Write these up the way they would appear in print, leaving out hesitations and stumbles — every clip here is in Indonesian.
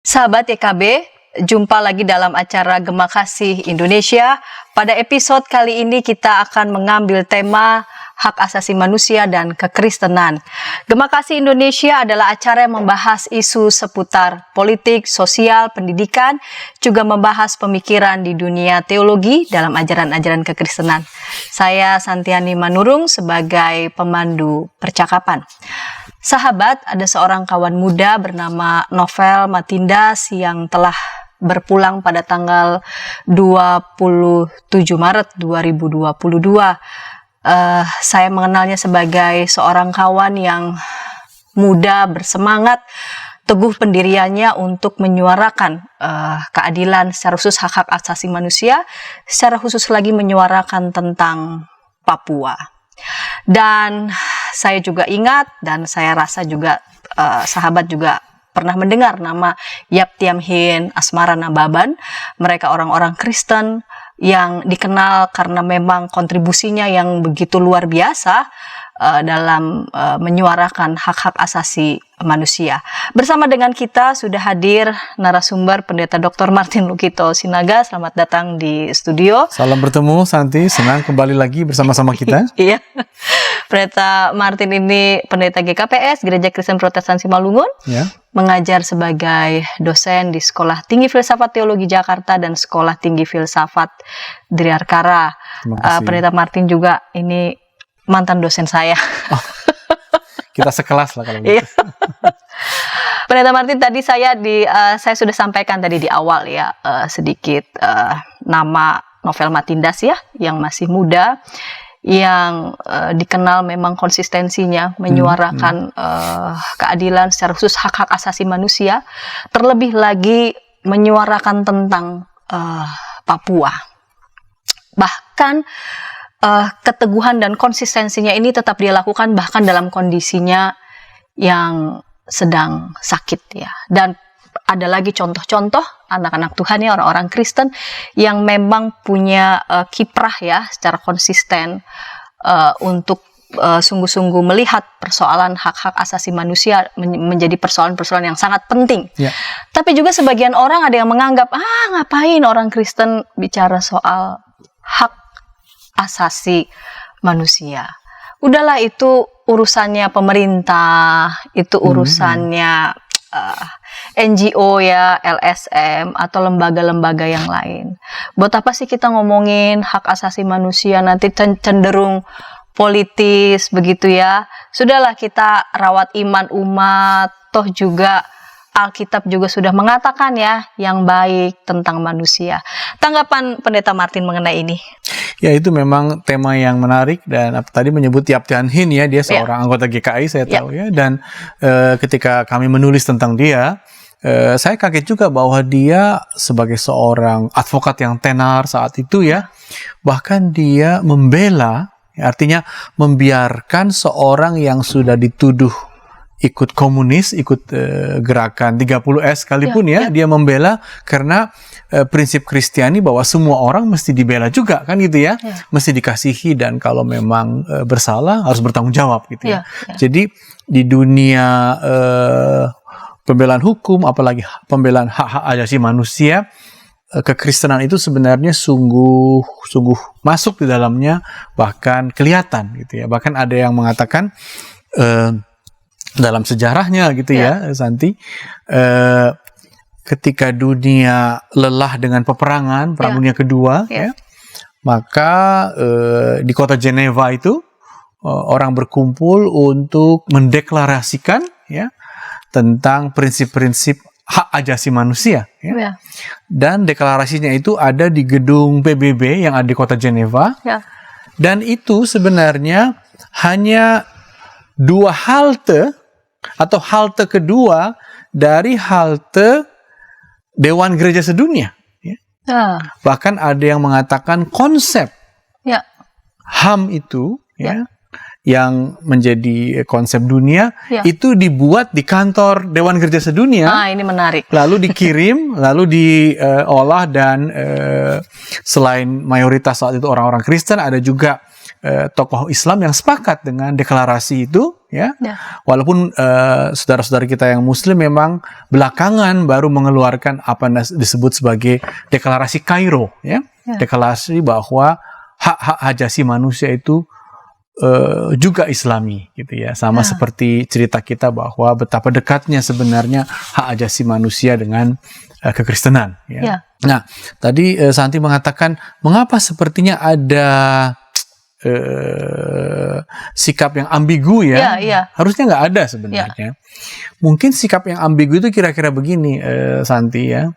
Sahabat YKB, jumpa lagi dalam acara Gema Kasih Indonesia. Pada episode kali ini kita akan mengambil tema hak asasi manusia dan kekristenan. Gema Kasih Indonesia adalah acara yang membahas isu seputar politik, sosial, pendidikan, juga membahas pemikiran di dunia teologi dalam ajaran-ajaran kekristenan. Saya Santiani Manurung sebagai pemandu percakapan. Sahabat, ada seorang kawan muda bernama Novel Matindas yang telah berpulang pada tanggal 27 Maret 2022. Saya mengenalnya sebagai seorang kawan yang muda, bersemangat, teguh pendiriannya untuk menyuarakan keadilan secara khusus hak-hak asasi manusia, secara khusus lagi menyuarakan tentang Papua. Dan saya juga ingat dan saya rasa juga sahabat juga pernah mendengar nama Yap Tiam Hin, Asmara Nababan. Mereka orang-orang Kristen yang dikenal karena memang kontribusinya yang begitu luar biasa dalam menyuarakan hak-hak asasi manusia. Bersama dengan kita sudah hadir narasumber Pendeta Dr. Martin Lukito Sinaga. Selamat datang di studio. Salam bertemu Santi, senang kembali lagi bersama-sama kita. Iya. Pendeta Martin ini pendeta GKPS, Gereja Kristen Protestan Simalungun. Ya. Mengajar sebagai dosen di Sekolah Tinggi Filsafat Teologi Jakarta dan Sekolah Tinggi Filsafat Driarkara. Pendeta Martin juga ini mantan dosen saya. Oh, kita sekelas lah kalau gitu. Pendeta Martin, tadi saya sudah sampaikan tadi di awal ya sedikit nama Novel Matindas ya, yang masih muda, yang dikenal memang konsistensinya menyuarakan keadilan secara khusus hak-hak asasi manusia, terlebih lagi menyuarakan tentang Papua. Bahkan keteguhan dan konsistensinya ini tetap dia lakukan bahkan dalam kondisinya yang sedang sakit ya. Dan ada lagi contoh-contoh anak-anak Tuhan ya, orang-orang Kristen yang memang punya kiprah ya secara konsisten untuk sungguh-sungguh melihat persoalan hak-hak asasi manusia menjadi persoalan-persoalan yang sangat penting. Yeah. Tapi juga sebagian orang ada yang menganggap, ngapain orang Kristen bicara soal hak asasi manusia. Udahlah, itu urusannya pemerintah, itu urusannya NGO ya, LSM atau lembaga-lembaga yang lain. Buat apa sih kita ngomongin hak asasi manusia, nanti cenderung politis begitu ya. Sudahlah, kita rawat iman umat, toh juga Alkitab juga sudah mengatakan ya yang baik tentang manusia. Tanggapan Pendeta Martin mengenai ini? Ya, itu memang tema yang menarik, dan tadi menyebut Yap Tiam Hin ya, dia seorang anggota GKI saya tahu ya, dan ketika kami menulis tentang dia, saya kaget juga bahwa dia sebagai seorang advokat yang tenar saat itu ya, bahkan dia membela, artinya membiarkan seorang yang sudah dituduh ikut komunis, ikut gerakan 30S sekalipun dia membela karena prinsip Kristiani bahwa semua orang mesti dibela juga kan gitu ya, mesti dikasihi, dan kalau memang bersalah harus bertanggung jawab gitu ya. Jadi di dunia pembelaan hukum, apalagi pembelaan hak-hak asasi manusia, kekristenan itu sebenarnya sungguh masuk di dalamnya, bahkan kelihatan gitu ya. Bahkan ada yang mengatakan dalam sejarahnya gitu ya, Santi, ketika dunia lelah dengan peperangan, Perang Dunia Kedua, ya, maka di kota Geneva itu orang berkumpul untuk mendeklarasikan ya tentang prinsip-prinsip hak asasi manusia. Ya. Dan deklarasinya itu ada di gedung PBB yang ada di kota Geneva. Dan itu sebenarnya hanya 2 halte atau halte kedua dari halte Dewan Gereja Sedunia. Ya. Bahkan ada yang mengatakan konsep HAM itu yang menjadi konsep dunia itu dibuat di kantor Dewan Gereja Sedunia. Ini menarik. Lalu dikirim, lalu diolah, dan selain mayoritas saat itu orang-orang Kristen, ada juga tokoh Islam yang sepakat dengan deklarasi itu, ya. Walaupun saudara-saudara kita yang Muslim memang belakangan baru mengeluarkan apa yang disebut sebagai deklarasi Kairo, ya. Deklarasi bahwa hak-hak hajasi manusia itu juga Islami, gitu ya. Sama seperti cerita kita bahwa betapa dekatnya sebenarnya hak hajasi manusia dengan kekristenan. Ya. Nah, tadi Santi mengatakan mengapa sepertinya ada sikap yang ambigu, ya. Harusnya nggak ada sebenarnya. Mungkin sikap yang ambigu itu kira-kira begini, Santi, ya.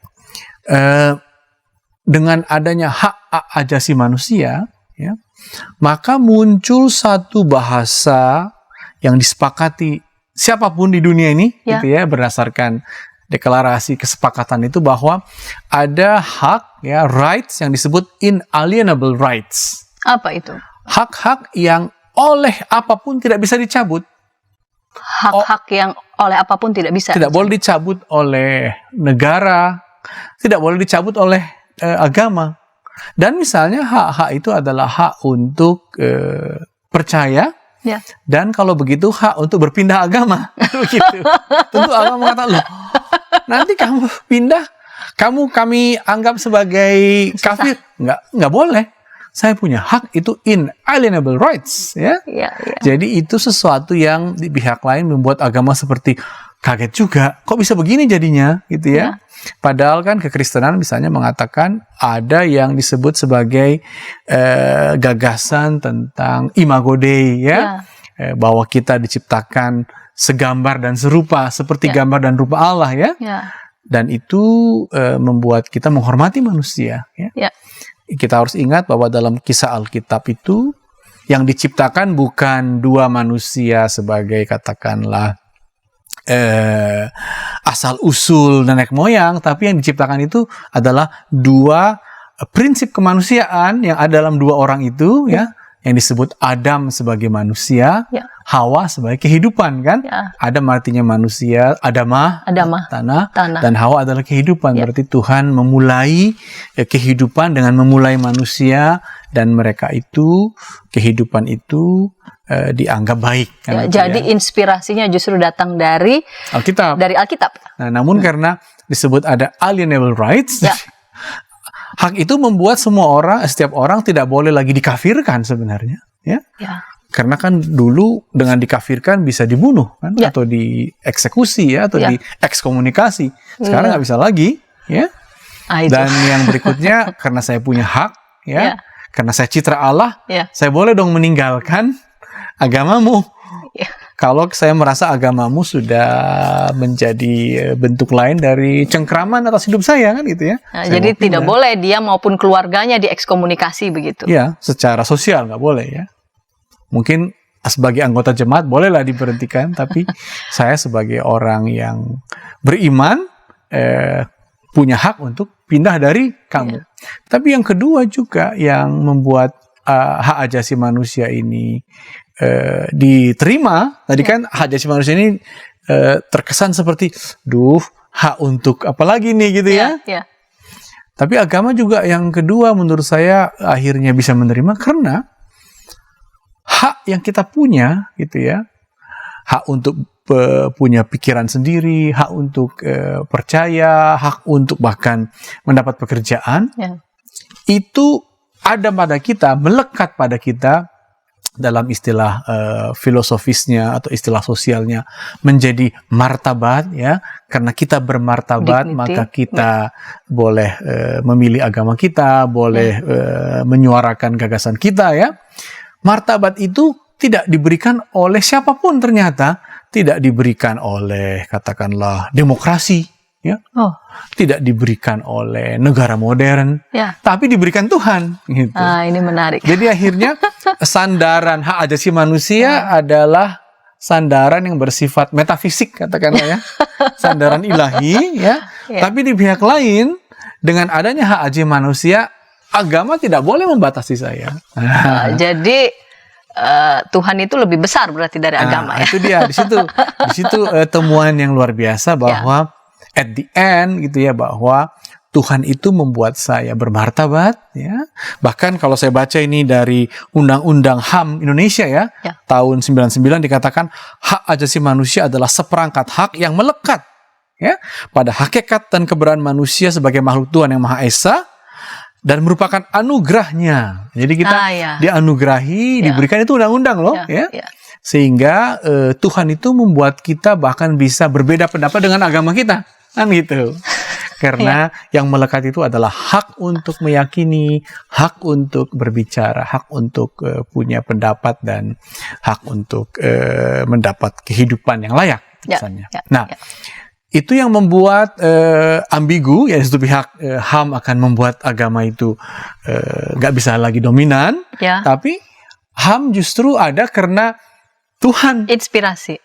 Dengan adanya hak hajasi manusia, ya, maka muncul satu bahasa yang disepakati siapapun di dunia ini, gitu ya, berdasarkan deklarasi kesepakatan itu, bahwa ada hak, ya, rights yang disebut inalienable rights. Apa itu? Hak-hak yang oleh apapun tidak bisa dicabut. Hak-hak yang oleh apapun tidak bisa. Tidak boleh dicabut oleh negara, tidak boleh dicabut oleh agama. Dan misalnya hak-hak itu adalah hak untuk percaya, dan kalau begitu hak untuk berpindah agama. Begitu. Tentu agama mengatakan, loh, nanti kamu pindah, kami anggap sebagai kafir. Nggak boleh. Saya punya hak, itu inalienable rights, ya. Jadi itu sesuatu yang di pihak lain membuat agama seperti kaget juga. Kok bisa begini jadinya, gitu ya. Padahal kan kekristenan misalnya mengatakan ada yang disebut sebagai gagasan tentang imago Dei, ya. Bahwa kita diciptakan segambar dan serupa seperti gambar dan rupa Allah, ya. Dan itu membuat kita menghormati manusia, ya. Kita harus ingat bahwa dalam kisah Alkitab itu yang diciptakan bukan dua manusia sebagai katakanlah asal usul nenek moyang, tapi yang diciptakan itu adalah dua prinsip kemanusiaan yang ada dalam dua orang itu, ya, yang disebut Adam sebagai manusia, Hawa sebagai kehidupan, kan? Adam artinya manusia, Adamah, tanah, dan Hawa adalah kehidupan. Berarti Tuhan memulai kehidupan dengan memulai manusia, dan mereka itu, kehidupan itu dianggap baik. Kan, jadi inspirasinya justru datang dari Alkitab. Nah, namun karena disebut ada alienable rights, hak itu membuat setiap orang tidak boleh lagi dikafirkan sebenarnya, ya. Karena kan dulu dengan dikafirkan bisa dibunuh, kan, atau dieksekusi, ya, atau diekskomunikasi. Sekarang nggak bisa lagi, ya. Dan yang berikutnya, karena saya punya hak, ya, karena saya citra Allah, saya boleh dong meninggalkan agamamu. Kalau saya merasa agamamu sudah menjadi bentuk lain dari cengkraman atas hidup saya, kan, gitu, ya. Jadi tidak boleh dia maupun keluarganya diekskomunikasi begitu. Ya, secara sosial nggak boleh, ya. Mungkin sebagai anggota jemaat bolehlah diberhentikan, tapi saya sebagai orang yang beriman punya hak untuk pindah dari kamu. Tapi yang kedua juga yang membuat hak hajasi manusia ini diterima, tadi kan hak hajasi manusia ini terkesan seperti, hak untuk apa lagi nih, gitu, ya. Tapi agama juga yang kedua menurut saya akhirnya bisa menerima karena hak yang kita punya, gitu, ya. Hak untuk punya pikiran sendiri, hak untuk percaya, hak untuk bahkan mendapat pekerjaan, itu ada pada kita, melekat pada kita, dalam istilah filosofisnya atau istilah sosialnya menjadi martabat, ya. Karena kita bermartabat, maka kita boleh memilih agama kita, boleh menyuarakan gagasan kita, ya. Martabat itu tidak diberikan oleh siapapun, ternyata tidak diberikan oleh katakanlah demokrasi, ya. Tidak diberikan oleh negara modern, tapi diberikan Tuhan, gitu. Ini menarik. Jadi akhirnya sandaran hak hajasi manusia adalah sandaran yang bersifat metafisik, katakanlah, ya. Sandaran ilahi, ya. Tapi di pihak lain, dengan adanya hak hajasi manusia, agama tidak boleh membatasi saya. Jadi Tuhan itu lebih besar berarti dari agama, ya. Itu dia, di situ temuan yang luar biasa bahwa at the end, gitu ya, bahwa Tuhan itu membuat saya bermartabat, ya. Bahkan kalau saya baca ini dari Undang-Undang HAM Indonesia ya, tahun 99 dikatakan hak asasi manusia adalah seperangkat hak yang melekat ya pada hakikat dan keberadaan manusia sebagai makhluk Tuhan yang Maha Esa dan merupakan anugerahnya. Jadi kita dianugerahi, diberikan itu undang-undang loh, ya. Sehingga Tuhan itu membuat kita bahkan bisa berbeda pendapat dengan agama kita, kan gitu. Karena yang melekat itu adalah hak untuk meyakini, hak untuk berbicara, hak untuk punya pendapat, dan hak untuk mendapat kehidupan yang layak, misalnya. Itu yang membuat ambigu, ya satu pihak HAM akan membuat agama itu nggak bisa lagi dominan, tapi HAM justru ada karena Tuhan. Inspirasi.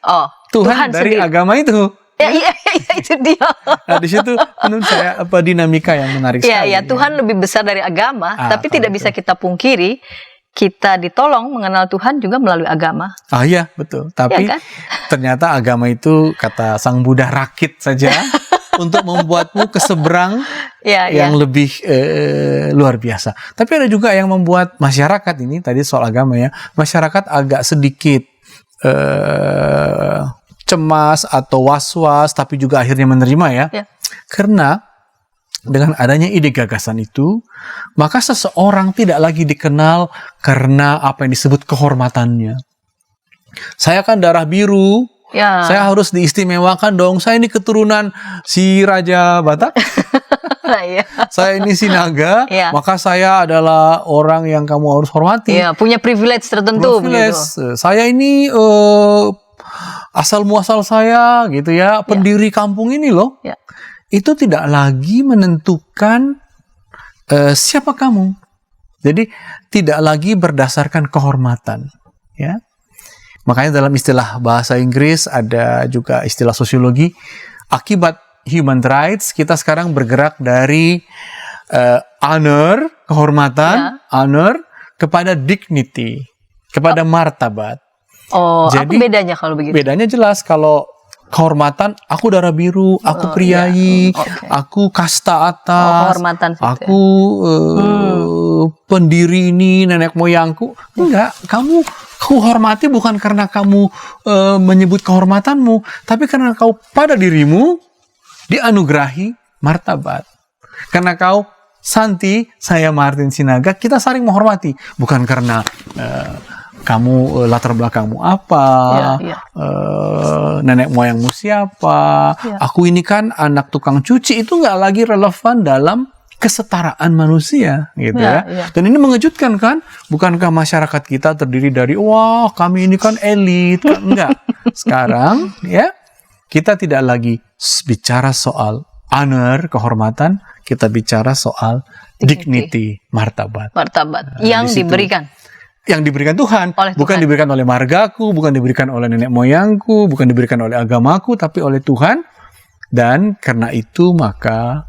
Tuhan dari sendiri. Agama itu. Iya, itu dia. Nah, di situ menurut saya dinamika yang menarik sekali. Iya, Tuhan lebih besar dari agama, tapi tidak bisa kita pungkiri, kita ditolong mengenal Tuhan juga melalui agama. Iya, betul. Tapi kan? Ternyata agama itu, kata Sang Buddha, rakit saja untuk membuatmu ke seberang yang lebih luar biasa. Tapi ada juga yang membuat masyarakat ini, tadi soal agama ya, masyarakat agak sedikit cemas atau was-was, tapi juga akhirnya menerima ya. Karena dengan adanya ide gagasan itu, maka seseorang tidak lagi dikenal karena apa yang disebut kehormatannya. Saya kan darah biru, saya harus diistimewakan dong. Saya ini keturunan si Raja Batak. Saya ini si naga, maka saya adalah orang yang kamu harus hormati. Punya privilege tertentu. Begitu. Saya ini asal muasal saya gitu ya, pendiri kampung ini loh. Itu tidak lagi menentukan siapa kamu. Jadi tidak lagi berdasarkan kehormatan, ya. Makanya dalam istilah bahasa Inggris ada juga istilah sosiologi, akibat human rights kita sekarang bergerak dari honor, kehormatan, honor, kepada dignity, kepada martabat. Jadi, apa bedanya kalau begitu? Bedanya jelas. Kalau kehormatan, aku darah biru, aku priai, aku kasta atas, aku pendiri ini, nenek moyangku. Enggak, kamu hormati bukan karena kamu menyebut kehormatanmu, tapi karena kau pada dirimu dianugerahi martabat. Karena kau Santi, saya Martin Sinaga, kita saling menghormati, bukan karena kamu latar belakangmu apa, nenek moyangmu siapa, aku ini kan anak tukang cuci, itu nggak lagi relevan dalam kesetaraan manusia, gitu ya. Dan ini mengejutkan kan? Bukankah masyarakat kita terdiri dari, wah kami ini kan elit, kan? Enggak. Sekarang ya kita tidak lagi bicara soal honor, kehormatan, kita bicara soal dignity, martabat. Yang diberikan. Yang diberikan Tuhan, bukan diberikan oleh margaku, bukan diberikan oleh nenek moyangku, bukan diberikan oleh agamaku, tapi oleh Tuhan. Dan karena itu maka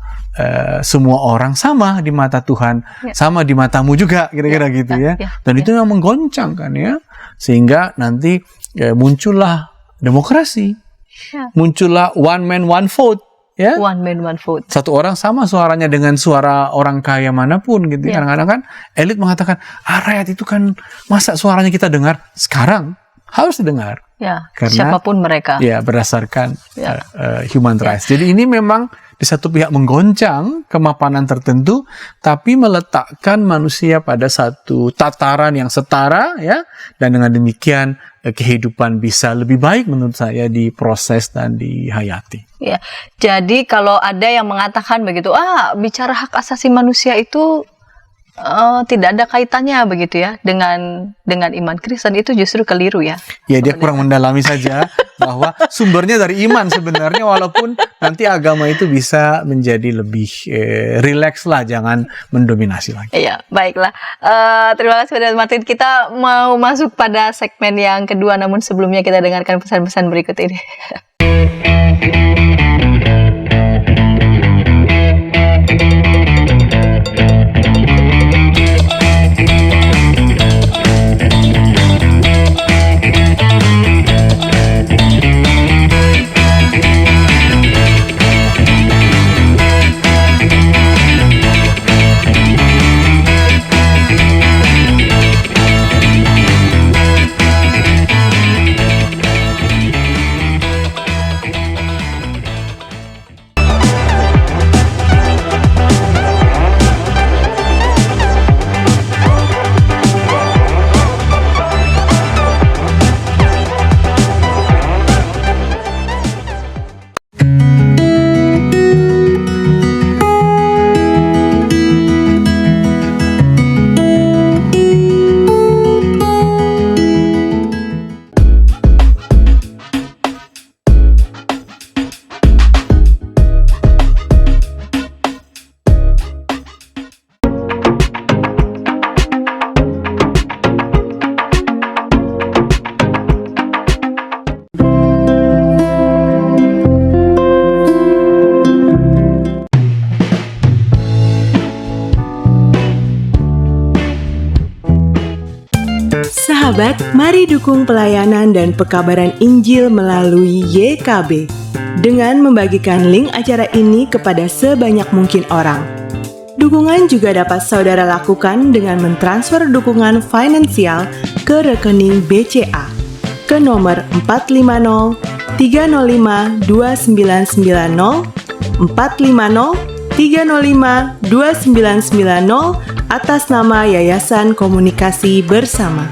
semua orang sama di mata Tuhan, sama di matamu juga, kira-kira gitu ya. Dan itu yang menggoncang kan ya, sehingga nanti muncullah demokrasi, muncullah one man one vote. Ya? One man one vote. Satu orang sama suaranya dengan suara orang kaya manapun gitu. Kadang-kadang kan elit mengatakan, rakyat itu kan masa suaranya kita dengar. Sekarang harus didengar. Karena siapapun mereka. Berdasarkan human rights. Jadi ini memang di satu pihak menggoncang kemapanan tertentu, tapi meletakkan manusia pada satu tataran yang setara, ya. Dan dengan demikian kehidupan bisa lebih baik menurut saya diproses dan dihayati. Jadi kalau ada yang mengatakan begitu, bicara hak asasi manusia itu tidak ada kaitannya begitu ya dengan iman Kristen, itu justru keliru ya. Dia kurang mendalami saja bahwa sumbernya dari iman sebenarnya, walaupun nanti agama itu bisa menjadi lebih rileks lah, jangan mendominasi lagi. Baiklah. Terima kasih Saudara Martin. Kita mau masuk pada segmen yang kedua, namun sebelumnya kita dengarkan pesan-pesan berikut ini. Sahabat, mari dukung pelayanan dan pekabaran Injil melalui YKB dengan membagikan link acara ini kepada sebanyak mungkin orang. Dukungan juga dapat saudara lakukan dengan mentransfer dukungan finansial ke rekening BCA ke nomor 450 305 2990 450 305 2990 atas nama Yayasan Komunikasi Bersama.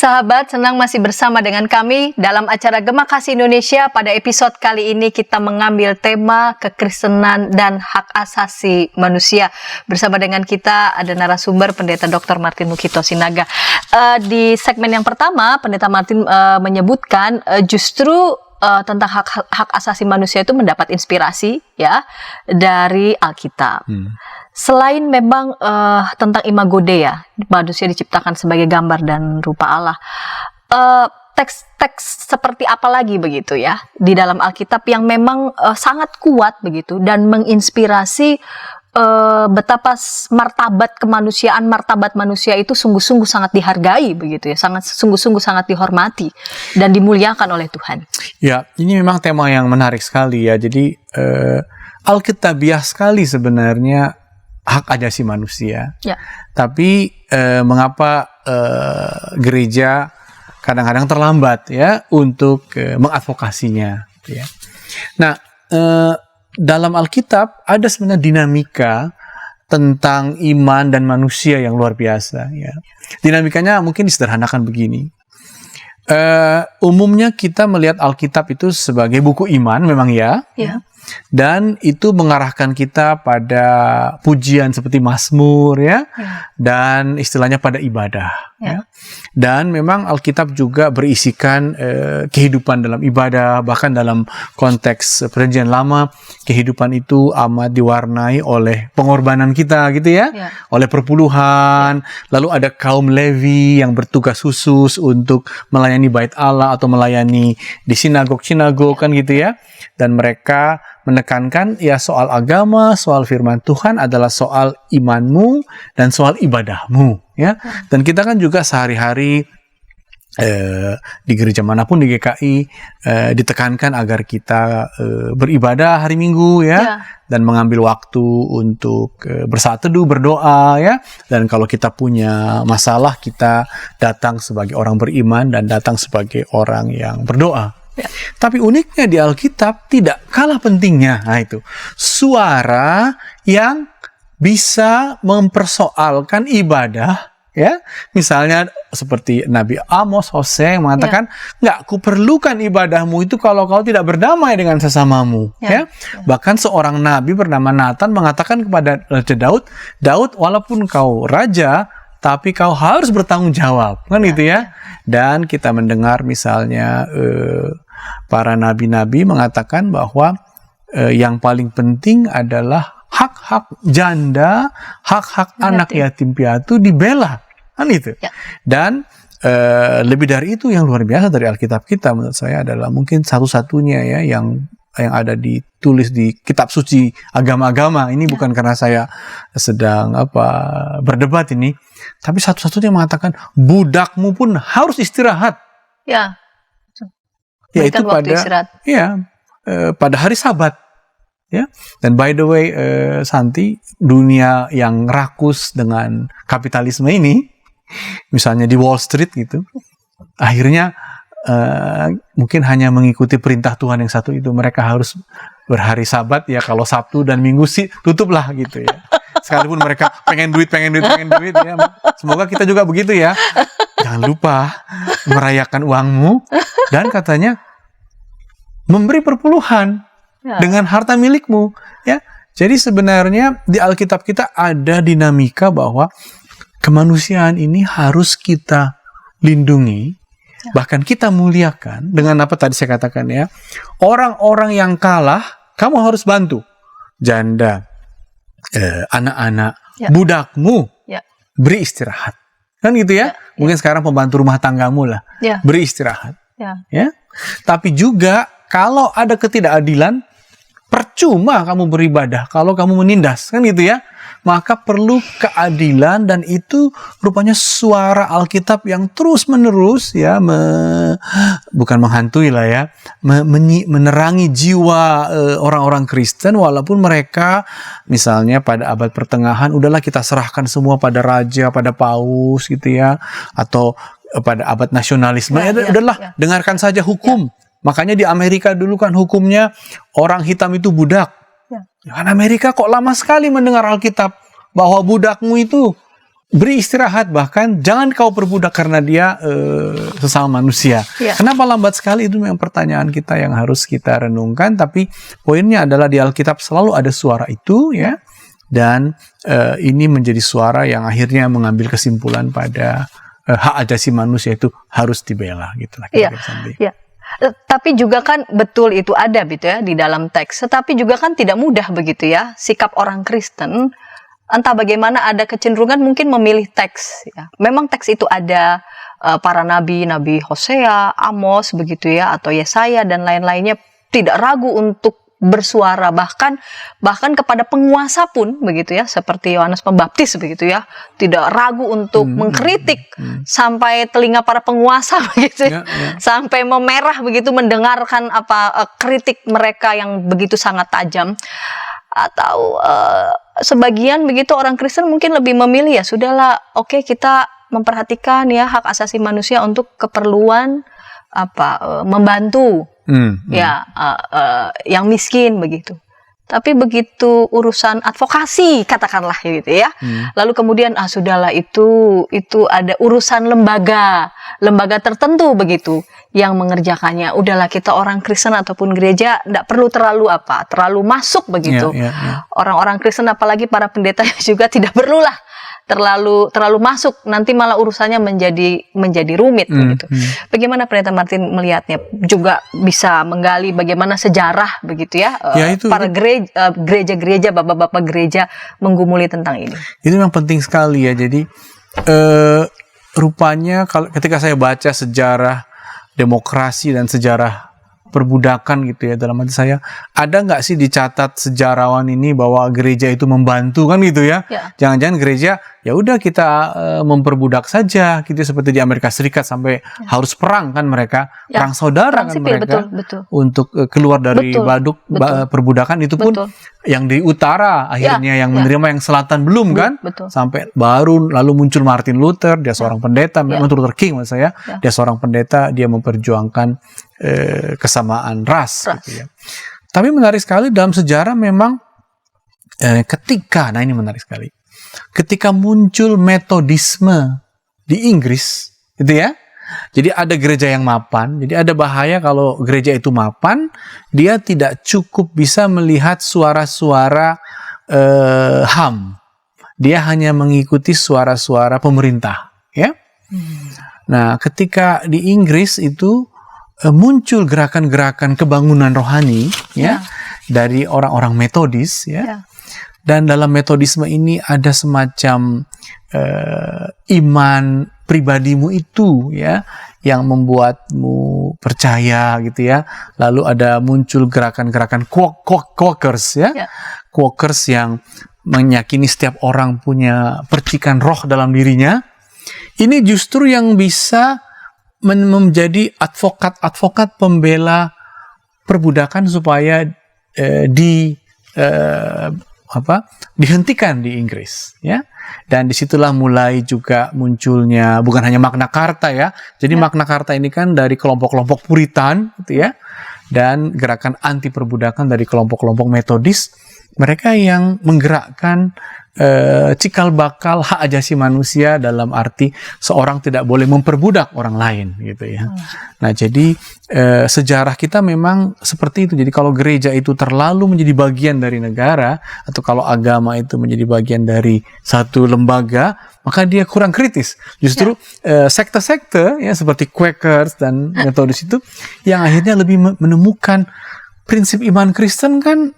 Sahabat, senang masih bersama dengan kami dalam acara Gema Kasih Indonesia. Pada episode kali ini kita mengambil tema kekristenan dan hak asasi manusia. Bersama dengan kita ada narasumber Pendeta Dr. Martin Mukito Sinaga. Di segmen yang pertama, Pendeta Martin menyebutkan justru tentang hak asasi manusia itu mendapat inspirasi ya dari Alkitab. Selain memang tentang imago Dei, manusia diciptakan sebagai gambar dan rupa Allah, teks-teks seperti apa lagi begitu ya di dalam Alkitab yang memang sangat kuat begitu dan menginspirasi betapa martabat kemanusiaan, martabat manusia itu sungguh-sungguh sangat dihargai begitu ya, sungguh-sungguh sangat dihormati dan dimuliakan oleh Tuhan. Ya, ini memang tema yang menarik sekali ya. Jadi Alkitabiah sekali sebenarnya hak asasi manusia. Ya. Tapi mengapa gereja kadang-kadang terlambat ya untuk mengadvokasinya ya. Nah, dalam Alkitab ada sebenarnya dinamika tentang iman dan manusia yang luar biasa ya. Dinamikanya mungkin disederhanakan begini. Umumnya kita melihat Alkitab itu sebagai buku iman memang ya. Dan itu mengarahkan kita pada pujian seperti Mazmur ya. Dan istilahnya pada ibadah ya. Dan memang Alkitab juga berisikan kehidupan dalam ibadah, bahkan dalam konteks Perjanjian Lama kehidupan itu amat diwarnai oleh pengorbanan kita gitu ya. Oleh perpuluhan. Lalu ada kaum Levi yang bertugas khusus untuk melayani bait Allah atau melayani di sinagog-sinagog kan gitu ya. Dan mereka menekankan ya soal agama, soal firman Tuhan adalah soal imanmu dan soal ibadahmu ya. Dan kita kan juga sehari-hari di gereja manapun di GKI ditekankan agar kita beribadah hari Minggu ya. Dan mengambil waktu untuk bersaat teduh, berdoa ya. Dan kalau kita punya masalah kita datang sebagai orang beriman dan datang sebagai orang yang berdoa. Tapi uniknya di Alkitab tidak kalah pentingnya, nah itu suara yang bisa mempersoalkan ibadah, ya misalnya seperti Nabi Amos, Hosea yang mengatakan, nggak kuperlukan ibadahmu itu kalau kau tidak berdamai dengan sesamamu, ya. Bahkan seorang nabi bernama Nathan mengatakan kepada Raja Daud, walaupun kau raja, tapi kau harus bertanggung jawab, kan gitu ya. Dan kita mendengar misalnya para nabi-nabi mengatakan bahwa yang paling penting adalah hak-hak janda, hak-hak anak yatim piatu dibela, kan itu. Dan lebih dari itu yang luar biasa dari Alkitab kita menurut saya adalah mungkin satu-satunya ya yang ada ditulis di kitab suci agama-agama. Ini bukan karena saya sedang berdebat ini, tapi satu-satunya mengatakan budakmu pun harus istirahat. Ya. Yaitu pada hari Sabat. Ya. Dan by the way, Santi, dunia yang rakus dengan kapitalisme ini, misalnya di Wall Street gitu, akhirnya mungkin hanya mengikuti perintah Tuhan yang satu itu. Mereka harus berhari Sabat ya, kalau Sabtu dan Minggu sih tutuplah gitu ya. Sekalipun mereka pengen duit ya. Semoga kita juga begitu ya. Jangan lupa merayakan uangmu dan katanya memberi perpuluhan dengan harta milikmu ya. Jadi sebenarnya di Alkitab kita ada dinamika bahwa kemanusiaan ini harus kita lindungi, Bahkan kita muliakan dengan apa tadi saya katakan ya. Orang-orang yang kalah, kamu harus bantu. Janda, anak-anak, budakmu, beri istirahat. Kan gitu ya. Mungkin sekarang pembantu rumah tanggamu lah. Beri istirahat. Ya. Tapi juga kalau ada ketidakadilan, percuma kamu beribadah kalau kamu menindas. Kan gitu ya. Maka perlu keadilan, dan itu rupanya suara Alkitab yang terus-menerus ya bukan menghantui lah ya, menerangi jiwa orang-orang Kristen, walaupun mereka misalnya pada abad pertengahan udahlah kita serahkan semua pada raja, pada paus gitu ya, atau pada abad nasionalisme udahlah dengarkan saja hukum. Makanya di Amerika dulu kan hukumnya orang hitam itu budak. Kan Amerika kok lama sekali mendengar Alkitab bahwa budakmu itu beri istirahat, bahkan jangan kau perbudak karena dia sesama manusia. Kenapa lambat sekali? Itu memang pertanyaan kita yang harus kita renungkan. Tapi poinnya adalah di Alkitab selalu ada suara itu ya, dan ini menjadi suara yang akhirnya mengambil kesimpulan pada hak asasi manusia itu harus dibela gitulah. Tapi juga kan betul itu ada gitu ya di dalam teks. Tetapi juga kan tidak mudah begitu ya sikap orang Kristen. Entah bagaimana ada kecenderungan mungkin memilih teks. Ya. Memang teks itu ada para nabi Hosea, Amos begitu ya, atau Yesaya dan lain-lainnya tidak ragu untuk bersuara, bahkan kepada penguasa pun begitu ya, seperti Yohanes Pembaptis begitu ya, tidak ragu untuk mengkritik sampai telinga para penguasa begitu ya, sampai memerah begitu mendengarkan kritik mereka yang begitu sangat tajam. Atau sebagian begitu orang Kristen mungkin lebih memilih ya sudahlah, oke, kita memperhatikan ya hak asasi manusia untuk keperluan membantu yang miskin begitu. Tapi begitu urusan advokasi katakanlah gitu ya. Lalu kemudian sudahlah itu ada urusan lembaga tertentu begitu yang mengerjakannya. Udahlah kita orang Kristen ataupun gereja tidak perlu terlalu masuk begitu. Orang-orang Kristen apalagi para pendeta juga tidak perlulah terlalu masuk, nanti malah urusannya menjadi rumit begitu. Bagaimana Pendeta Martin melihatnya? Juga bisa menggali bagaimana sejarah begitu ya, para gereja-gereja, bapak-bapak gereja menggumuli tentang ini. Itu memang penting sekali ya. Jadi rupanya ketika saya baca sejarah demokrasi dan sejarah perbudakan gitu ya, dalam hati saya, ada nggak sih dicatat sejarawan ini bahwa gereja itu membantu kan gitu ya? Jangan-jangan gereja ya udah kita memperbudak saja gitu, seperti di Amerika Serikat sampai harus perang kan mereka, perang saudara perang kan sipil, mereka betul. Untuk keluar dari perbudakan itu pun yang di utara akhirnya yang menerima, yang selatan belum kan? Sampai baru lalu muncul Martin Luther, dia seorang pendeta, Martin Luther King maksud saya, dia seorang pendeta, dia memperjuangkan kesamaan ras gitu ya. Tapi menarik sekali dalam sejarah memang ini menarik sekali. Ketika muncul metodisme di Inggris gitu ya. Jadi ada gereja yang mapan. Jadi ada bahaya kalau gereja itu mapan, dia tidak cukup bisa melihat suara-suara HAM. Dia hanya mengikuti suara-suara pemerintah, ya. Nah, ketika di Inggris itu muncul gerakan-gerakan kebangunan rohani ya dari orang-orang Metodis ya. Dan dalam metodisme ini ada semacam iman pribadimu itu ya yang membuatmu percaya gitu ya. Lalu ada muncul gerakan-gerakan Quakers ya. Quakers yang meyakini setiap orang punya percikan roh dalam dirinya. Ini justru yang bisa menjadi advokat pembela perbudakan supaya dihentikan di Inggris ya. Dan disitulah mulai juga munculnya bukan hanya Magna Carta ya. Jadi Magna Carta ini kan dari kelompok-kelompok Puritan gitu ya, dan gerakan anti perbudakan dari kelompok-kelompok Metodis mereka yang menggerakkan cikal bakal hak asasi manusia dalam arti seorang tidak boleh memperbudak orang lain gitu ya. Nah jadi sejarah kita memang seperti itu. Jadi kalau gereja itu terlalu menjadi bagian dari negara atau kalau agama itu menjadi bagian dari satu lembaga, maka dia kurang kritis. Justru sekte-sekte ya seperti Quakers dan Methodis itu yang akhirnya lebih menemukan prinsip iman Kristen kan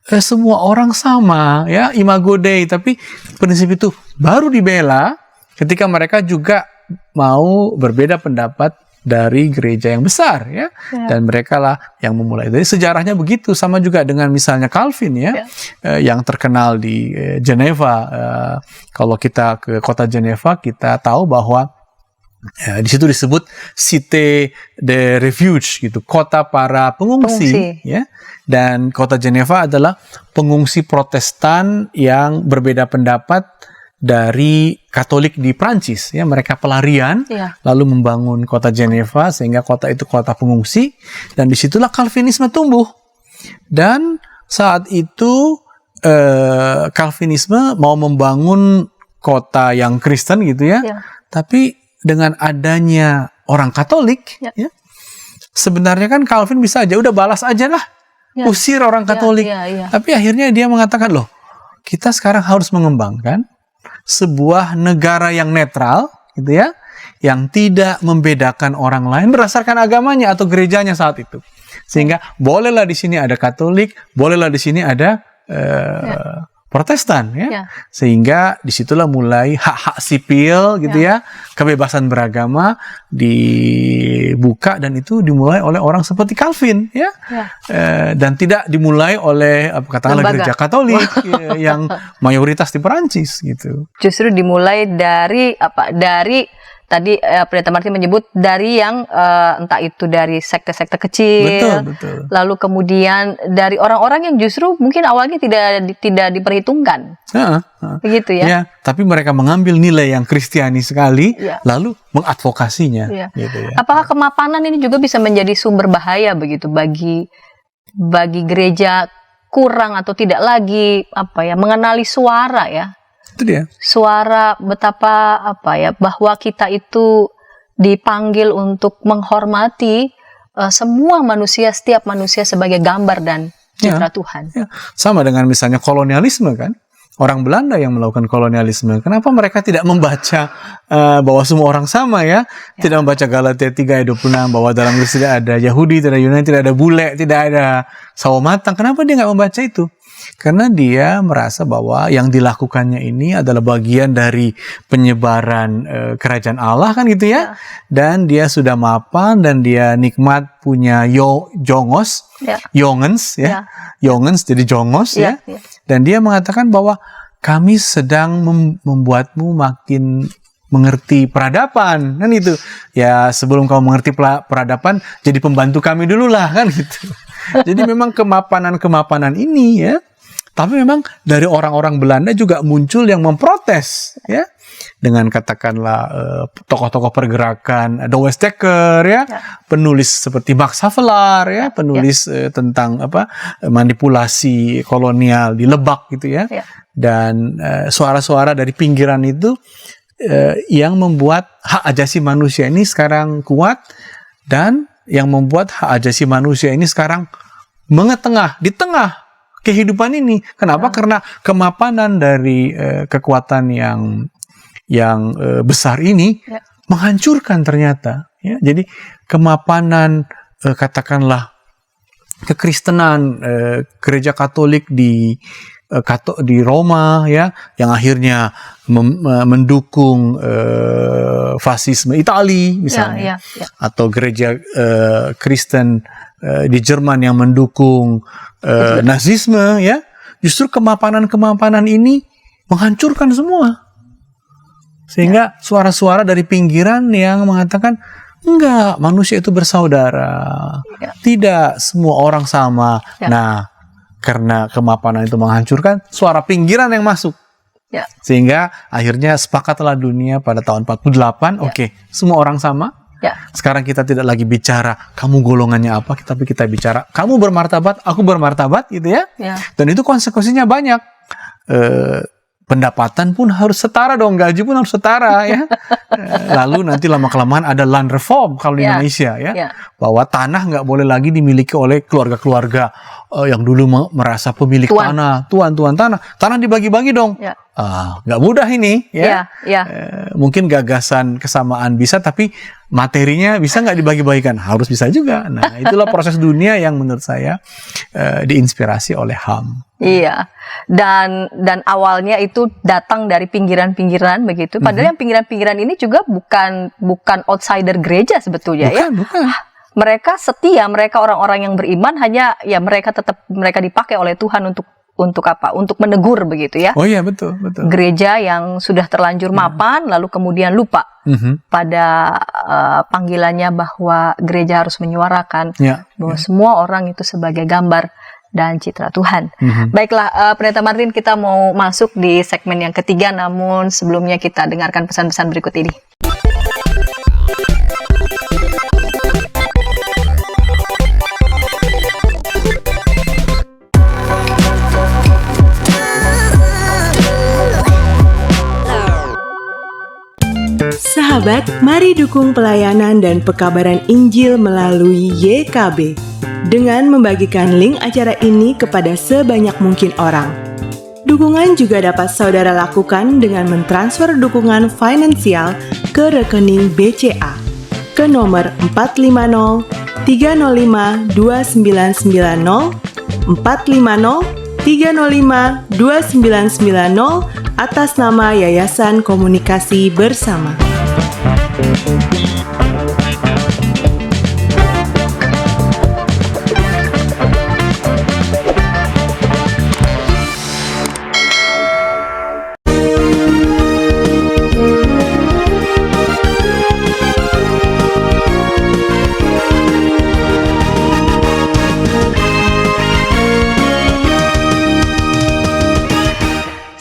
semua orang sama ya, Imago Dei, tapi prinsip itu baru dibela ketika mereka juga mau berbeda pendapat dari gereja yang besar ya. Dan mereka lah yang memulai. Jadi sejarahnya begitu, sama juga dengan misalnya Calvin ya, yang terkenal di Geneva. Kalau kita ke kota Geneva kita tahu bahwa di situ disebut Cité de Refuge gitu, kota para pengungsi. Ya. Dan kota Geneva adalah pengungsi Protestan yang berbeda pendapat dari Katolik di Prancis ya, mereka pelarian lalu membangun kota Geneva sehingga kota itu kota pengungsi, dan disitulah Calvinisme tumbuh. Dan saat itu Calvinisme mau membangun kota yang Kristen gitu ya. Tapi dengan adanya orang Katolik ya, sebenarnya kan Calvin bisa aja udah balas aja lah, usir orang Katolik. Tapi akhirnya dia mengatakan, loh, kita sekarang harus mengembangkan sebuah negara yang netral gitu ya, yang tidak membedakan orang lain berdasarkan agamanya atau gerejanya saat itu. Sehingga bolehlah di sini ada Katolik, bolehlah di sini ada Protestan ya. Sehingga disitulah mulai hak-hak sipil gitu ya, kebebasan beragama dibuka, dan itu dimulai oleh orang seperti Calvin ya. Dan tidak dimulai oleh katakanlah gereja Katolik yang mayoritas di Perancis gitu. Justru dimulai dari tadi Pendeta Martin menyebut dari yang entah itu dari sekte-sekte kecil, betul. Lalu kemudian dari orang-orang yang justru mungkin awalnya tidak diperhitungkan, begitu ya. Tapi mereka mengambil nilai yang Kristiani sekali, lalu mengadvokasinya. Gitu ya. Apakah kemapanan ini juga bisa menjadi sumber bahaya begitu bagi gereja kurang atau tidak lagi mengenali suara ya? Itu dia. Suara betapa bahwa kita itu dipanggil untuk menghormati semua manusia, setiap manusia sebagai gambar dan citra Tuhan. Sama dengan misalnya kolonialisme kan. Orang Belanda yang melakukan kolonialisme. Kenapa mereka tidak membaca bahwa semua orang sama ya? Tidak membaca Galatia 3 ayat 26 bahwa dalam Kristus tidak ada Yahudi, tidak ada Yunani, tidak ada bule, tidak ada sawo matang. Kenapa dia nggak membaca itu? Karena dia merasa bahwa yang dilakukannya ini adalah bagian dari penyebaran kerajaan Allah kan gitu ya. Dan dia sudah mapan dan dia nikmat punya jongens jadi jongos ya. Dan dia mengatakan bahwa kami sedang membuatmu makin mengerti peradaban kan itu. Ya sebelum kamu mengerti peradaban jadi pembantu kami dulu lah kan gitu. Jadi memang kemapanan ini ya. Tapi memang dari orang-orang Belanda juga muncul yang memprotes ya, dengan katakanlah tokoh-tokoh pergerakan Douwe Stekker ya, penulis seperti Max Havelaar ya, penulis tentang manipulasi kolonial di Lebak gitu ya. Dan suara-suara dari pinggiran itu yang membuat hak asasi manusia ini sekarang kuat, dan yang membuat hak asasi manusia ini sekarang di tengah kehidupan ini. Kenapa? Karena kemapanan dari kekuatan yang besar ini menghancurkan ternyata. Ya. Jadi kemapanan katakanlah kekristenan gereja Katolik di Roma ya, yang akhirnya mendukung fasisme Itali misalnya, atau gereja Kristen di Jerman yang mendukung Nazisme ya. Justru kemapanan ini menghancurkan semua. Sehingga suara-suara dari pinggiran yang mengatakan enggak, manusia itu bersaudara. Tidak semua orang sama. Nah, karena kemapanan itu menghancurkan, suara pinggiran yang masuk. Sehingga akhirnya sepakatlah dunia pada tahun 48, semua orang sama. Ya. Sekarang kita tidak lagi bicara kamu golongannya apa, tapi kita bicara kamu bermartabat, aku bermartabat, gitu ya. Ya. Dan itu konsekuensinya banyak. Pendapatan pun harus setara dong, gaji pun harus setara ya. Lalu nanti lama-kelamaan ada land reform kalau di Indonesia ya. Bahwa tanah nggak boleh lagi dimiliki oleh keluarga-keluarga yang dulu merasa pemilik tanah, tuan tanah. Tanah dibagi-bagi dong. Nggak mudah ini ya. Mungkin gagasan kesamaan bisa, tapi materinya bisa nggak dibagi-bagikan? Harus bisa juga. Nah, itulah proses dunia yang menurut saya diinspirasi oleh HAM. Iya, dan awalnya itu datang dari pinggiran-pinggiran begitu. Padahal yang pinggiran-pinggiran ini juga bukan outsider gereja sebetulnya. Bukan. Mereka setia, mereka orang-orang yang beriman, hanya ya mereka dipakai oleh Tuhan untuk apa? Untuk menegur begitu ya. Oh iya, betul. Gereja yang sudah terlanjur mapan, lalu kemudian lupa pada panggilannya bahwa gereja harus menyuarakan bahwa semua orang itu sebagai gambar dan citra Tuhan. Baiklah, Pendeta Martin, kita mau masuk di segmen yang ketiga, namun sebelumnya kita dengarkan pesan-pesan berikut ini. Sahabat, mari dukung pelayanan dan pekabaran Injil melalui YKB dengan membagikan link acara ini kepada sebanyak mungkin orang. Dukungan juga dapat saudara lakukan dengan mentransfer dukungan finansial ke rekening BCA ke nomor 450 305 2990 450 305 2990 atas nama Yayasan Komunikasi Bersama.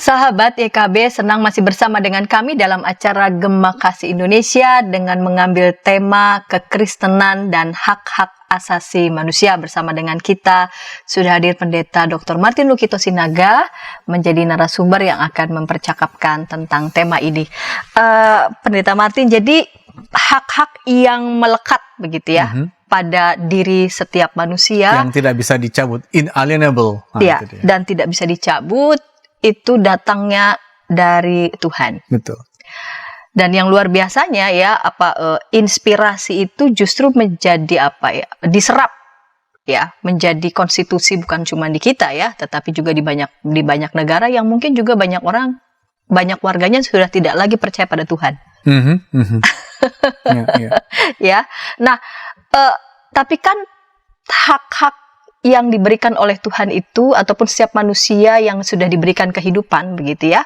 Sahabat YKB, senang masih bersama dengan kami dalam acara Gema Kasih Indonesia dengan mengambil tema kekristenan dan hak-hak asasi manusia. Bersama dengan kita sudah hadir Pendeta Dr. Martin Lukito Sinaga menjadi narasumber yang akan mempercakapkan tentang tema ini. Pendeta Martin, jadi hak-hak yang melekat begitu ya pada diri setiap manusia yang tidak bisa dicabut, inalienable. Dan tidak bisa dicabut, itu datangnya dari Tuhan. Betul. Dan yang luar biasanya ya, inspirasi itu justru menjadi diserap ya, menjadi konstitusi bukan cuma di kita ya, tetapi juga di banyak negara yang mungkin juga banyak warganya sudah tidak lagi percaya pada Tuhan. Ya. Nah, tapi kan hak-hak yang diberikan oleh Tuhan itu, ataupun setiap manusia yang sudah diberikan kehidupan begitu ya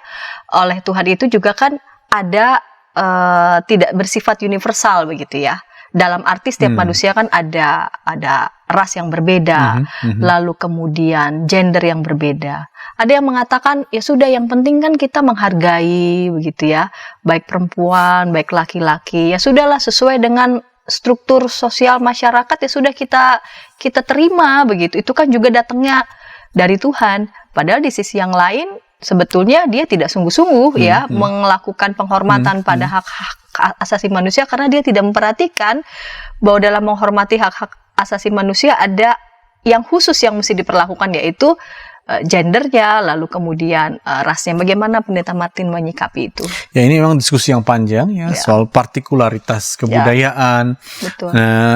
oleh Tuhan itu juga kan ada tidak bersifat universal begitu ya. Dalam arti setiap manusia kan ada ras yang berbeda, lalu kemudian gender yang berbeda. Ada yang mengatakan ya sudah, yang penting kan kita menghargai begitu ya, baik perempuan, baik laki-laki, ya sudahlah sesuai dengan struktur sosial masyarakat, ya sudah kita terima begitu. Itu kan juga datangnya dari Tuhan. Padahal di sisi yang lain sebetulnya dia tidak sungguh-sungguh ya melakukan penghormatan pada hak-hak asasi manusia, karena dia tidak memperhatikan bahwa dalam menghormati hak-hak asasi manusia ada yang khusus yang mesti diperlakukan, yaitu gendernya, lalu kemudian rasnya. Bagaimana Pendeta Martin menyikapi itu? Ya, ini memang diskusi yang panjang ya, soal partikularitas kebudayaan. Betul.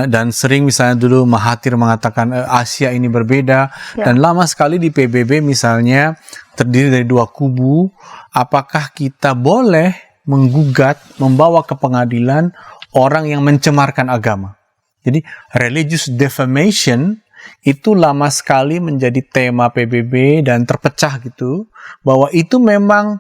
Dan sering misalnya dulu Mahathir mengatakan Asia ini berbeda, dan lama sekali di PBB misalnya terdiri dari dua kubu. Apakah kita boleh menggugat, membawa ke pengadilan orang yang mencemarkan agama? Jadi religious defamation itu lama sekali menjadi tema PBB dan terpecah gitu, bahwa itu memang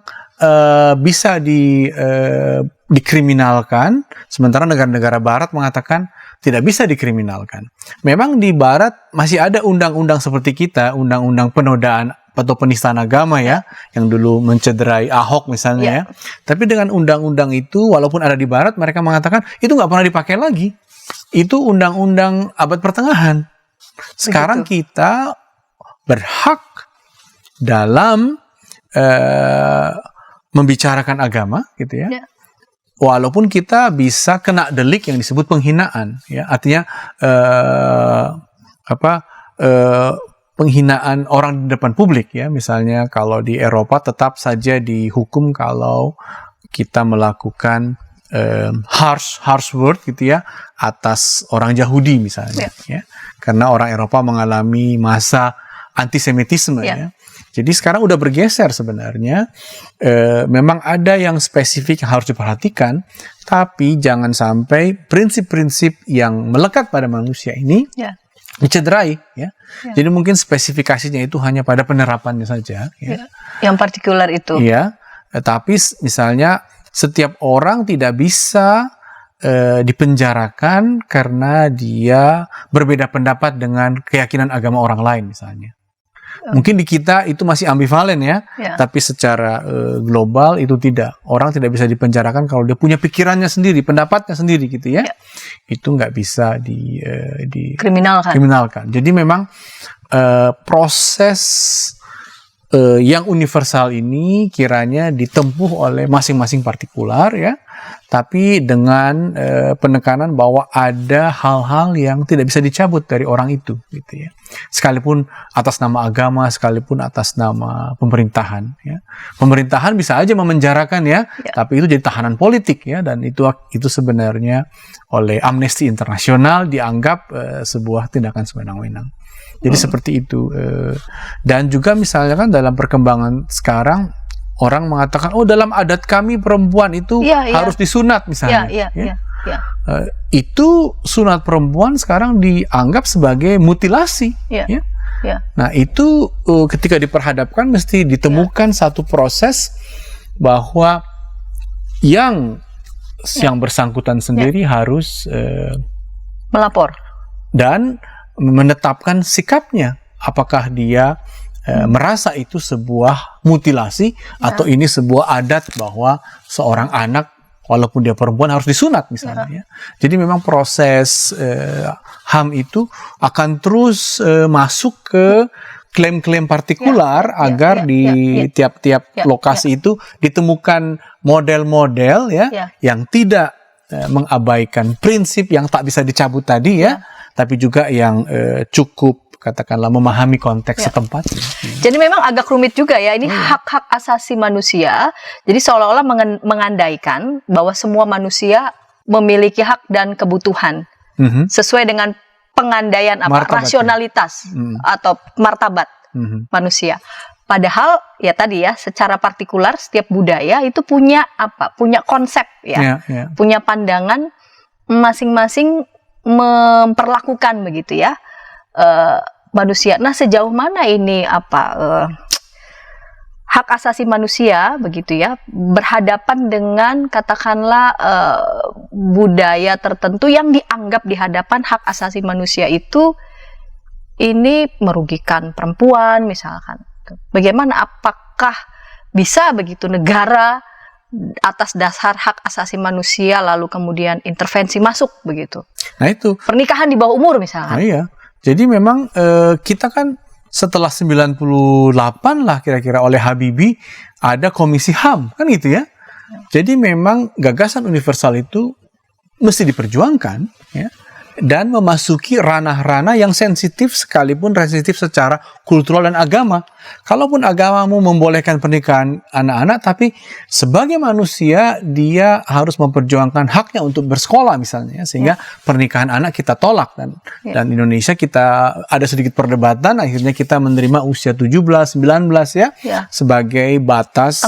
bisa dikriminalkan, sementara negara-negara Barat mengatakan tidak bisa dikriminalkan. Memang di Barat masih ada undang-undang seperti kita, undang-undang penodaan atau penistaan agama ya, yang dulu mencederai Ahok misalnya ya. Tapi dengan undang-undang itu, walaupun ada di Barat, mereka mengatakan itu nggak pernah dipakai lagi. Itu undang-undang abad pertengahan. Sekarang kita berhak dalam membicarakan agama, gitu ya. Walaupun kita bisa kena delik yang disebut penghinaan, ya, artinya penghinaan orang di depan publik, ya. Misalnya kalau di Eropa tetap saja dihukum kalau kita melakukan harsh word, gitu ya, atas orang Yahudi misalnya, ya, karena orang Eropa mengalami masa antisemitisme, ya. Jadi sekarang udah bergeser sebenarnya. Memang ada yang spesifik yang harus diperhatikan, tapi jangan sampai prinsip-prinsip yang melekat pada manusia ini dicederai. Ya. Jadi mungkin spesifikasinya itu hanya pada penerapannya saja. Ya. Yang partikular itu. Iya. Tapi misalnya setiap orang tidak bisa dipenjarakan karena dia berbeda pendapat dengan keyakinan agama orang lain misalnya. Mungkin di kita itu masih ambivalen ya, tapi secara global itu tidak. Orang tidak bisa dipenjarakan kalau dia punya pikirannya sendiri, pendapatnya sendiri gitu ya. Itu nggak bisa kriminalkan. Jadi memang proses yang universal ini kiranya ditempuh oleh masing-masing partikular ya, tapi dengan penekanan bahwa ada hal-hal yang tidak bisa dicabut dari orang itu, gitu ya. Sekalipun atas nama agama, sekalipun atas nama pemerintahan. Ya. Pemerintahan bisa aja memenjarakan ya, tapi itu jadi tahanan politik ya, dan itu sebenarnya oleh Amnesty Internasional dianggap sebuah tindakan sewenang-wenang. Jadi seperti itu. Dan juga misalnya kan dalam perkembangan sekarang orang mengatakan, oh dalam adat kami perempuan itu harus disunat misalnya. Itu sunat perempuan sekarang dianggap sebagai mutilasi. Nah itu ketika diperhadapkan mesti ditemukan satu proses bahwa yang bersangkutan sendiri harus melapor dan menetapkan sikapnya, apakah dia merasa itu sebuah mutilasi atau ini sebuah adat bahwa seorang anak walaupun dia perempuan harus disunat misalnya. Ya. Jadi memang proses HAM itu akan terus masuk ke klaim-klaim partikular agar di tiap-tiap lokasi itu ditemukan model-model yang tidak mengabaikan prinsip yang tak bisa dicabut tadi ya. Tapi juga yang cukup katakanlah memahami konteks setempat. Jadi memang agak rumit juga ya, ini hak-hak asasi manusia. Jadi seolah-olah mengandaikan bahwa semua manusia memiliki hak dan kebutuhan sesuai dengan pengandaian rasionalitas atau martabat manusia. Padahal ya tadi ya, secara partikular setiap budaya itu punya konsep punya pandangan masing-masing memperlakukan begitu ya manusia. Nah sejauh mana ini hak asasi manusia begitu ya berhadapan dengan katakanlah budaya tertentu yang dianggap di hadapan hak asasi manusia itu ini merugikan perempuan misalkan. Bagaimana, apakah bisa begitu negara atas dasar hak asasi manusia lalu kemudian intervensi masuk begitu? Nah itu pernikahan di bawah umur misalnya. Nah, iya. Jadi memang kita kan setelah 98 lah kira-kira oleh Habibie ada komisi HAM kan gitu ya. Jadi memang gagasan universal itu mesti diperjuangkan ya, dan memasuki ranah-ranah yang sensitif sekalipun sensitif secara kultural dan agama. Kalaupun agamamu membolehkan pernikahan anak-anak, tapi sebagai manusia dia harus memperjuangkan haknya untuk bersekolah misalnya, sehingga pernikahan anak kita tolak dan Indonesia kita ada sedikit perdebatan, akhirnya kita menerima usia 17, 19 ya sebagai batas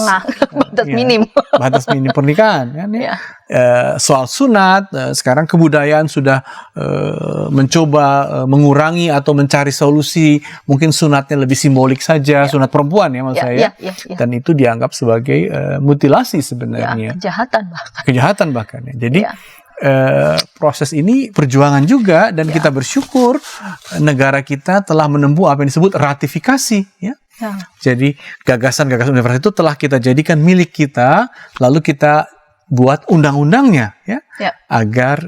minim batas minim pernikahan kan ya. Soal sunat sekarang kebudayaan sudah mencoba mengurangi atau mencari solusi, mungkin sunatnya lebih simbolik saja, sunat perempuan ya maksud saya. Dan itu dianggap sebagai mutilasi sebenarnya. Kejahatan bahkan ya. Jadi proses ini perjuangan juga dan kita bersyukur negara kita telah menempuh apa yang disebut ratifikasi ya. Jadi gagasan-gagasan universal itu telah kita jadikan milik kita, lalu kita buat undang-undangnya ya, agar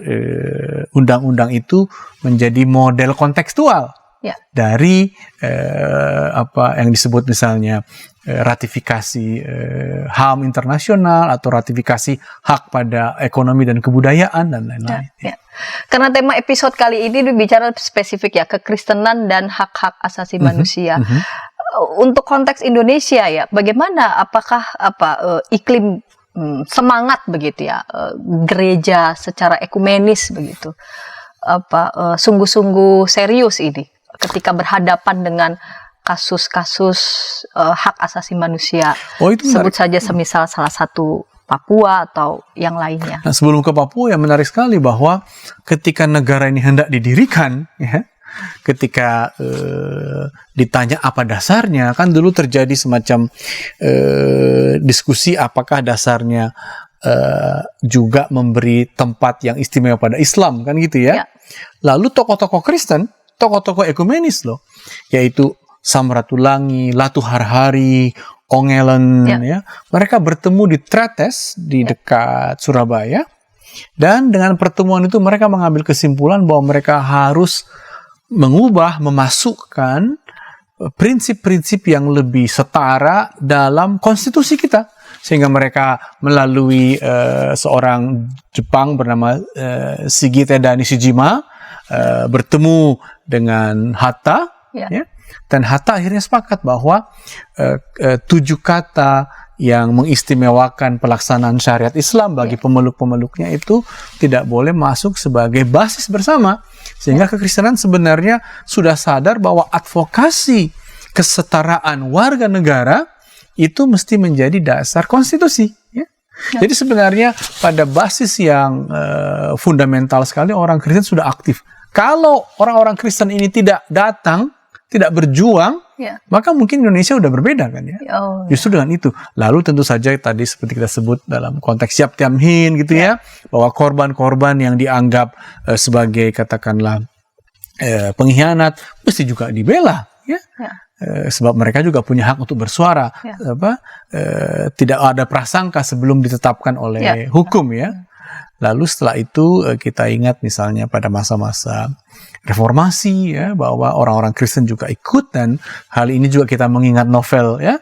undang-undang itu menjadi model kontekstual dari apa yang disebut misalnya ratifikasi HAM internasional atau ratifikasi hak pada ekonomi dan kebudayaan dan lain-lain. Karena tema episode kali ini bicara spesifik ya, kekristenan dan hak-hak asasi manusia. Untuk konteks Indonesia ya, bagaimana? Apakah iklim semangat begitu ya, gereja secara ekumenis begitu, sungguh-sungguh serius ini ketika berhadapan dengan kasus-kasus hak asasi manusia. Itu sebut saja semisal salah satu Papua atau yang lainnya. Nah, sebelum ke Papua ya menarik sekali bahwa ketika negara ini hendak didirikan ya, ketika ditanya apa dasarnya, kan dulu terjadi semacam diskusi apakah dasarnya juga memberi tempat yang istimewa pada Islam, kan gitu ya. Lalu tokoh-tokoh Kristen, tokoh-tokoh ekumenis loh, yaitu Samratulangi, Latu Harhari, Ongelen ya, mereka bertemu di Tretes di dekat Surabaya, dan dengan pertemuan itu mereka mengambil kesimpulan bahwa mereka harus memasukkan prinsip-prinsip yang lebih setara dalam konstitusi kita, sehingga mereka melalui seorang Jepang bernama Shigeta Nishijima bertemu dengan Hatta ya, dan Hatta akhirnya sepakat bahwa 7 kata yang mengistimewakan pelaksanaan syariat Islam bagi pemeluk-pemeluknya itu tidak boleh masuk sebagai basis bersama. Sehingga kekristenan sebenarnya sudah sadar bahwa advokasi kesetaraan warga negara itu mesti menjadi dasar konstitusi. Ya. Jadi sebenarnya pada basis yang fundamental sekali orang Kristen sudah aktif. Kalau orang-orang Kristen ini tidak datang, tidak berjuang, maka mungkin Indonesia udah berbeda kan ya. Justru dengan itu. Lalu tentu saja tadi seperti kita sebut dalam konteks Yap Tiam Hin gitu ya, bahwa korban-korban yang dianggap sebagai katakanlah pengkhianat mesti juga dibela ya. Sebab mereka juga punya hak untuk bersuara. Tidak ada prasangka sebelum ditetapkan oleh hukum ya. Lalu setelah itu kita ingat misalnya pada masa-masa reformasi ya, bahwa orang-orang Kristen juga ikut, dan hal ini juga kita mengingat novel ya,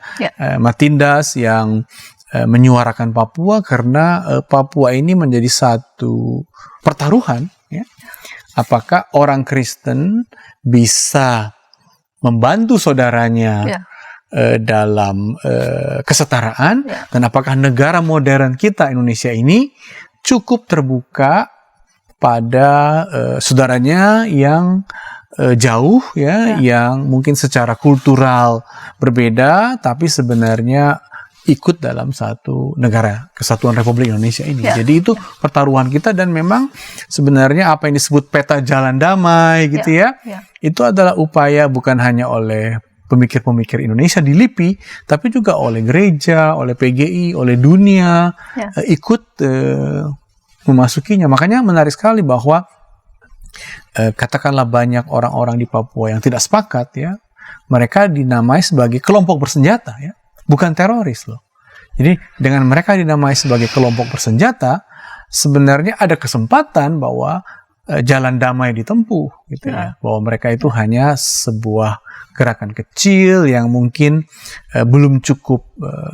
Matindas yang menyuarakan Papua, karena Papua ini menjadi satu pertaruhan ya. Apakah orang Kristen bisa membantu saudaranya dalam kesetaraan, dan apakah negara modern kita Indonesia ini cukup terbuka pada saudaranya yang jauh ya, yang mungkin secara kultural berbeda, tapi sebenarnya ikut dalam satu negara kesatuan Republik Indonesia ini. Jadi itu pertaruhan kita, dan memang sebenarnya apa yang disebut peta jalan damai gitu itu adalah upaya bukan hanya oleh pemikir-pemikir Indonesia di LIPI, tapi juga oleh gereja, oleh PGI, oleh dunia ikut memasukinya. Makanya menarik sekali bahwa katakanlah banyak orang-orang di Papua yang tidak sepakat ya, mereka dinamai sebagai kelompok bersenjata ya, bukan teroris loh. Jadi dengan mereka dinamai sebagai kelompok bersenjata, sebenarnya ada kesempatan bahwa jalan damai ditempuh gitu ya, bahwa mereka itu hanya sebuah gerakan kecil yang mungkin belum cukup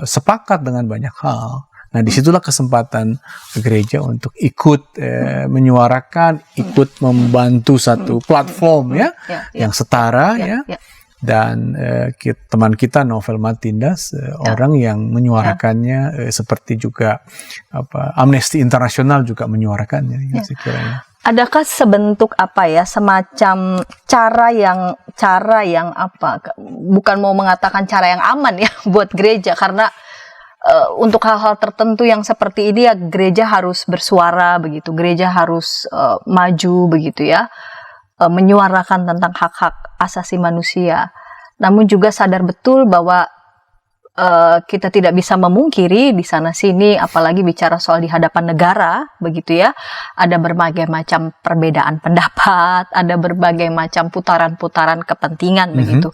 sepakat dengan banyak hal. Nah, disitulah kesempatan gereja untuk ikut menyuarakan, ikut membantu satu platform ya, yang setara ya. Dan teman kita Novel Matindas orang yang menyuarakannya, seperti juga Amnesty International juga menyuarakannya ya, sekiranya. Adakah sebentuk semacam cara yang bukan mau mengatakan cara yang aman ya buat gereja, karena untuk hal-hal tertentu yang seperti ini ya gereja harus bersuara begitu, gereja harus maju begitu ya, menyuarakan tentang hak-hak asasi manusia. Namun juga sadar betul bahwa kita tidak bisa memungkiri di sana sini, apalagi bicara soal di hadapan negara begitu ya, ada berbagai macam perbedaan pendapat, ada berbagai macam putaran-putaran kepentingan begitu.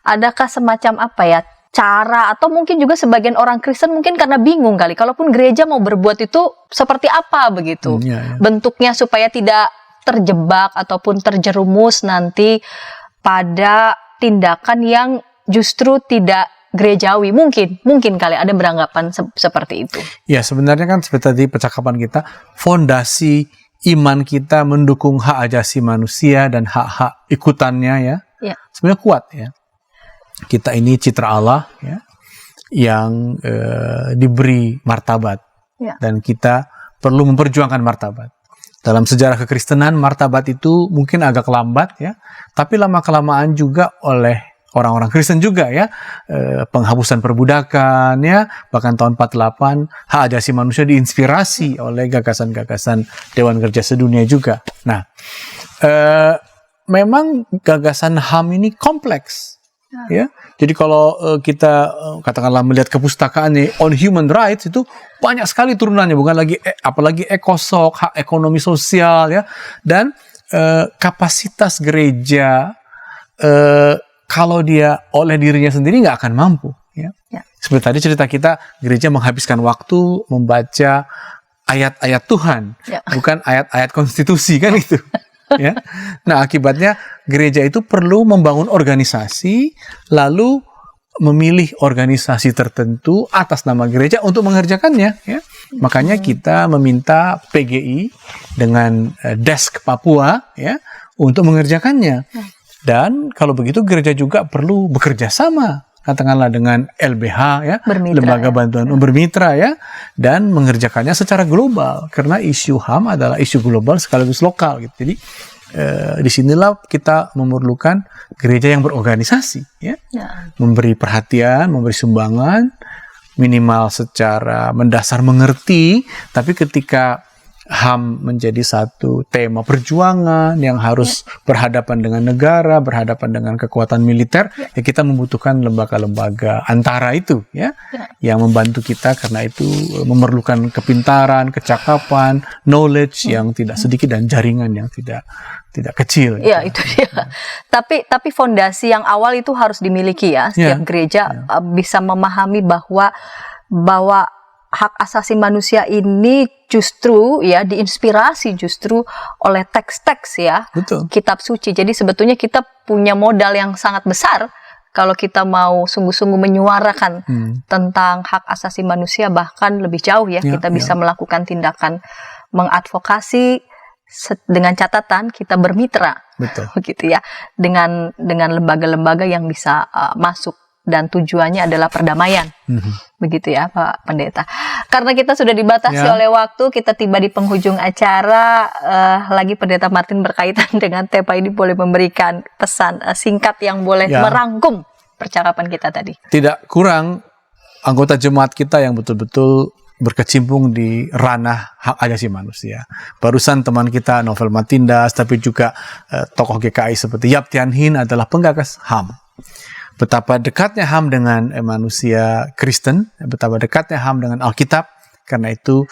adakah semacam apa ya, cara, atau mungkin juga sebagian orang Kristen mungkin karena bingung kali, kalaupun gereja mau berbuat itu seperti apa begitu, bentuknya supaya tidak terjebak ataupun terjerumus nanti pada tindakan yang justru tidak gerejawi. Mungkin kali ada beranggapan seperti itu. Ya, sebenarnya kan seperti tadi percakapan kita, fondasi iman kita mendukung hak asasi manusia dan hak-hak ikutannya ya. Sebenarnya kuat ya. Kita ini citra Allah ya, yang diberi martabat, dan kita perlu memperjuangkan martabat. Dalam sejarah kekristenan, martabat itu mungkin agak lambat ya, tapi lama-kelamaan juga oleh orang-orang Kristen juga ya, penghapusan perbudakan ya, bahkan tahun 48 hak asasi manusia diinspirasi oleh gagasan-gagasan Dewan Gereja Sedunia juga. Nah, memang gagasan HAM ini kompleks. Ya, jadi kalau kita katakanlah melihat kepustakaan on human rights itu banyak sekali turunannya, bukan lagi apalagi ekosok, hak ekonomi sosial ya, dan kapasitas gereja kalau dia oleh dirinya sendiri nggak akan mampu. Ya. Seperti tadi cerita kita, gereja menghabiskan waktu membaca ayat-ayat Tuhan, bukan ayat-ayat konstitusi kan itu. Ya. Nah, akibatnya gereja itu perlu membangun organisasi, lalu memilih organisasi tertentu atas nama gereja untuk mengerjakannya. Ya. Makanya kita meminta PGI dengan Desk Papua ya untuk mengerjakannya. Dan kalau begitu gereja juga perlu bekerja sama, katakanlah dengan LBH ya, lembaga bantuan bermitra ya, dan mengerjakannya secara global karena isu HAM adalah isu global sekaligus lokal gitu. Jadi disinilah kita memerlukan gereja yang berorganisasi ya, memberi perhatian, memberi sumbangan, minimal secara mendasar mengerti, tapi ketika HAM menjadi satu tema perjuangan yang harus berhadapan dengan negara, berhadapan dengan kekuatan militer, ya kita membutuhkan lembaga-lembaga antara itu ya, yang membantu kita, karena itu memerlukan kepintaran, kecakapan, knowledge yang tidak sedikit dan jaringan yang tidak kecil. Ya, itu dia. Tapi fondasi yang awal itu harus dimiliki ya. Setiap gereja bisa memahami bahwa hak asasi manusia ini justru ya diinspirasi justru oleh teks-teks ya. Betul. Kitab suci. Jadi sebetulnya kita punya modal yang sangat besar kalau kita mau sungguh-sungguh menyuarakan tentang hak asasi manusia, bahkan lebih jauh ya, kita bisa melakukan tindakan mengadvokasi dengan catatan kita bermitra. Betul. Begitu ya. Dengan lembaga-lembaga yang bisa masuk, dan tujuannya adalah perdamaian. Begitu ya Pak Pendeta. Karena kita sudah dibatasi oleh waktu, kita tiba di penghujung acara. Lagi Pendeta Martin berkaitan dengan tema ini boleh memberikan pesan singkat yang boleh merangkum percakapan kita tadi. Tidak kurang anggota jemaat kita yang betul-betul berkecimpung di ranah hak asasi manusia. Barusan teman kita Novel Matindas, tapi juga tokoh GKI seperti Yap Tian Hin adalah penggagas HAM. Betapa dekatnya HAM dengan manusia Kristen, betapa dekatnya HAM dengan Alkitab. Karena itu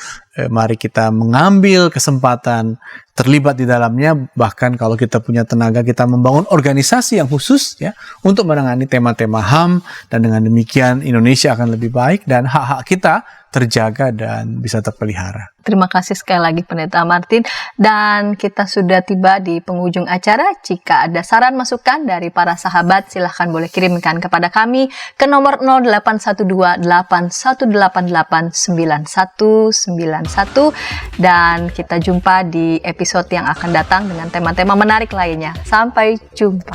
mari kita mengambil kesempatan terlibat di dalamnya, bahkan kalau kita punya tenaga kita membangun organisasi yang khusus ya untuk menangani tema-tema HAM, dan dengan demikian Indonesia akan lebih baik dan hak-hak kita terjaga dan bisa terpelihara. Terima kasih sekali lagi Pendeta Martin, dan kita sudah tiba di penghujung acara. Jika ada saran masukan dari para sahabat, silahkan boleh kirimkan kepada kami ke nomor 081281889191, dan kita jumpa di episode yang akan datang dengan tema-tema menarik lainnya. Sampai jumpa.